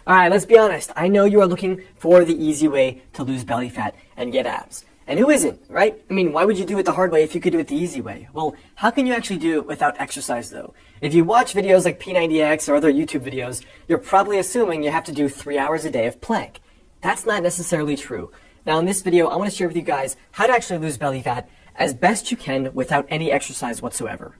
Alright, let's be honest. I know you are looking for the easy way to lose belly fat and get abs. And who isn't, right? I mean, why would you do it the hard way if you could do it the easy way? Well, how can you actually do it without exercise, though? If you watch videos like P90X or other YouTube videos, you're probably assuming you have to do 3 hours a day of plank. That's not necessarily true. Now, in this video, I want to share with you guys how to actually lose belly fat as best you can without any exercise whatsoever.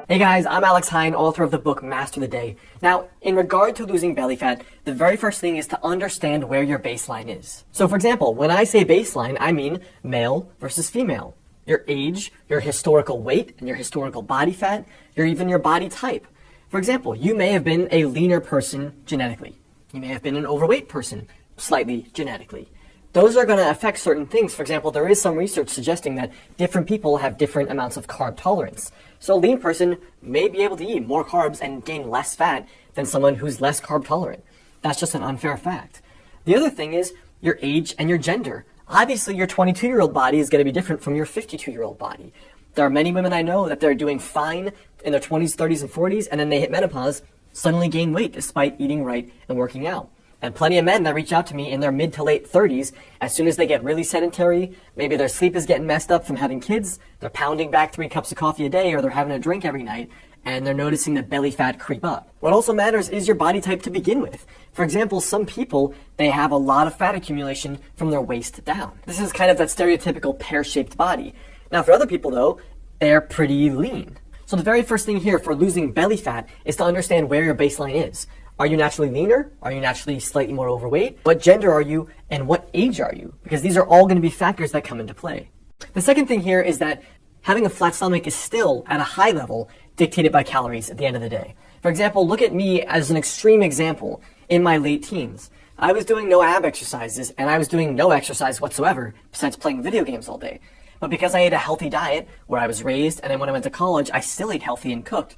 Hey guys, I'm Alex Hine, author of the book Master the Day. Now, in regard to losing belly fat, the very first thing is to understand where your baseline is. So for example, when I say baseline, I mean male versus female. Your age, your historical weight, and your historical body fat, even your body type. For example, you may have been a leaner person genetically. You may have been an overweight person, slightly genetically. Those are going to affect certain things. For example, there is some research suggesting that different people have different amounts of carb tolerance. So a lean person may be able to eat more carbs and gain less fat than someone who's less carb tolerant. That's just an unfair fact. The other thing is your age and your gender. Obviously, your 22-year-old body is going to be different from your 52-year-old body. There are many women I know that they're doing fine in their 20s, 30s, and 40s, and then they hit menopause, suddenly gain weight despite eating right and working out. And plenty of men that reach out to me in their mid to late 30s, as soon as they get really sedentary, maybe their sleep is getting messed up from having kids, they're pounding back 3 cups of coffee a day, or they're having a drink every night, and they're noticing the belly fat creep up. What also matters is your body type to begin with. For example, some people, they have a lot of fat accumulation from their waist down. This is kind of that stereotypical pear-shaped body. Now for other people though, they're pretty lean. So the very first thing here for losing belly fat is to understand where your baseline is. Are you naturally leaner? Are you naturally slightly more overweight? What gender are you? And what age are you? Because these are all going to be factors that come into play. The second thing here is that having a flat stomach is still, at a high level, dictated by calories at the end of the day. For example, look at me as an extreme example. In my late teens, I was doing no ab exercises, and I was doing no exercise whatsoever, besides playing video games all day. But because I ate a healthy diet, where I was raised, and then when I went to college, I still ate healthy and cooked,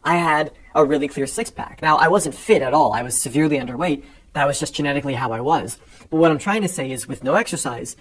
I had a really clear six-pack. Now, I wasn't fit at all. I was severely underweight. That was just genetically how I was. But what I'm trying to say is with no exercise,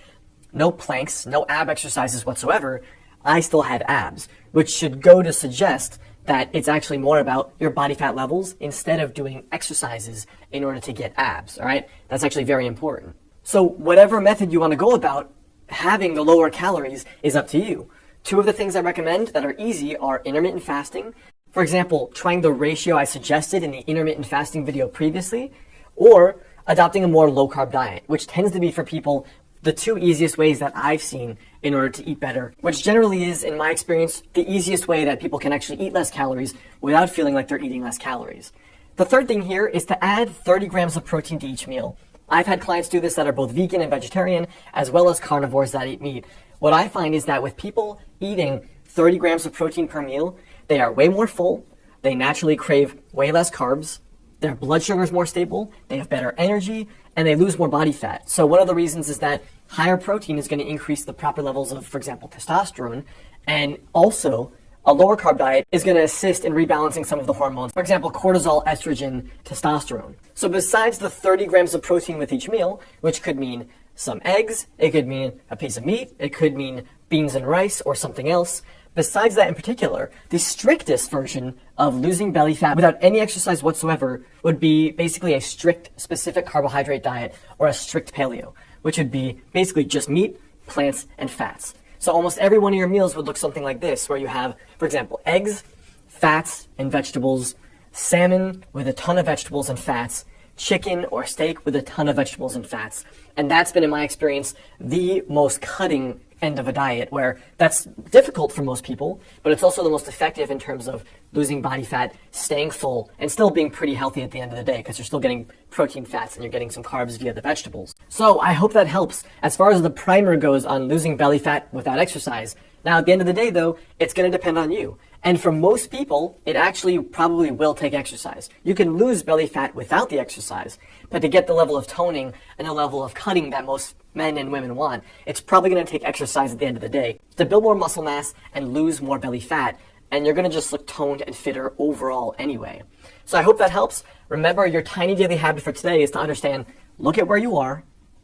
no planks, no ab exercises whatsoever, I still had abs, which should go to suggest that it's actually more about your body fat levels instead of doing exercises in order to get abs, all right? That's actually very important. So whatever method you want to go about, having the lower calories is up to you. 2 of the things I recommend that are easy are intermittent fasting. For example, trying the ratio I suggested in the intermittent fasting video previously, or adopting a more low-carb diet, which tends to be for people the 2 easiest ways that I've seen in order to eat better, which generally is, in my experience, the easiest way that people can actually eat less calories without feeling like they're eating less calories. The third thing here is to add 30 grams of protein to each meal. I've had clients do this that are both vegan and vegetarian, as well as carnivores that eat meat. What I find is that with people eating 30 grams of protein per meal, they are way more full, they naturally crave way less carbs, their blood sugar is more stable, they have better energy, and they lose more body fat. So one of the reasons is that higher protein is going to increase the proper levels of, for example, testosterone, and also a lower carb diet is going to assist in rebalancing some of the hormones. For example, cortisol, estrogen, testosterone. So besides the 30 grams of protein with each meal, which could mean some eggs, it could mean a piece of meat, it could mean beans and rice or something else. Besides that in particular, the strictest version of losing belly fat without any exercise whatsoever would be basically a strict specific carbohydrate diet or a strict paleo, which would be basically just meat, plants, and fats. So almost every one of your meals would look something like this, where you have, for example, eggs, fats, and vegetables, salmon with a ton of vegetables and fats, chicken or steak with a ton of vegetables and fats. And that's been, in my experience, the most cutting end of a diet, where that's difficult for most people, but it's also the most effective in terms of losing body fat, staying full, and still being pretty healthy at the end of the day, because you're still getting protein, fats, and you're getting some carbs via the vegetables. So I hope that helps as far as the primer goes on losing belly fat without exercise. Now, at the end of the day, though, it's going to depend on you. And for most people, it actually probably will take exercise. You can lose belly fat without the exercise, but to get the level of toning and the level of cutting that most men and women want, it's probably going to take exercise at the end of the day to build more muscle mass and lose more belly fat, and you're going to just look toned and fitter overall anyway. So I hope that helps. Remember, your tiny daily habit for today is to understand, look at where you are,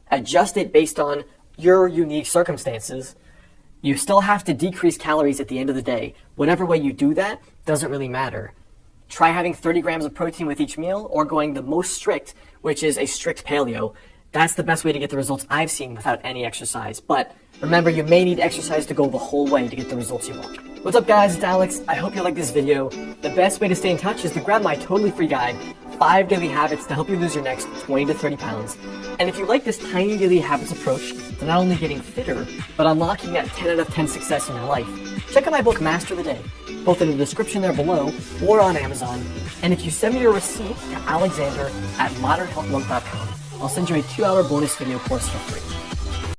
adjust it based on your unique circumstances, you still have to decrease calories at the end of the day. Whatever way you do that doesn't really matter. Try having 30 grams of protein with each meal, or going the most strict, which is a strict paleo. That's the best way to get the results I've seen without any exercise. But remember, you may need exercise to go the whole way to get the results you want. What's up guys, it's Alex. I hope you like this video. The best way to stay in touch is to grab my totally free guide, 5 Daily Habits to help you lose your next 20 to 30 pounds. And if you like this tiny daily habits approach to not only getting fitter, but unlocking that 10 out of 10 success in your life, check out my book, Master the Day, both in the description there below or on Amazon. And if you send me your receipt to alexander@modernhealthmonk.com, I'll send you a 2-hour bonus video course for free.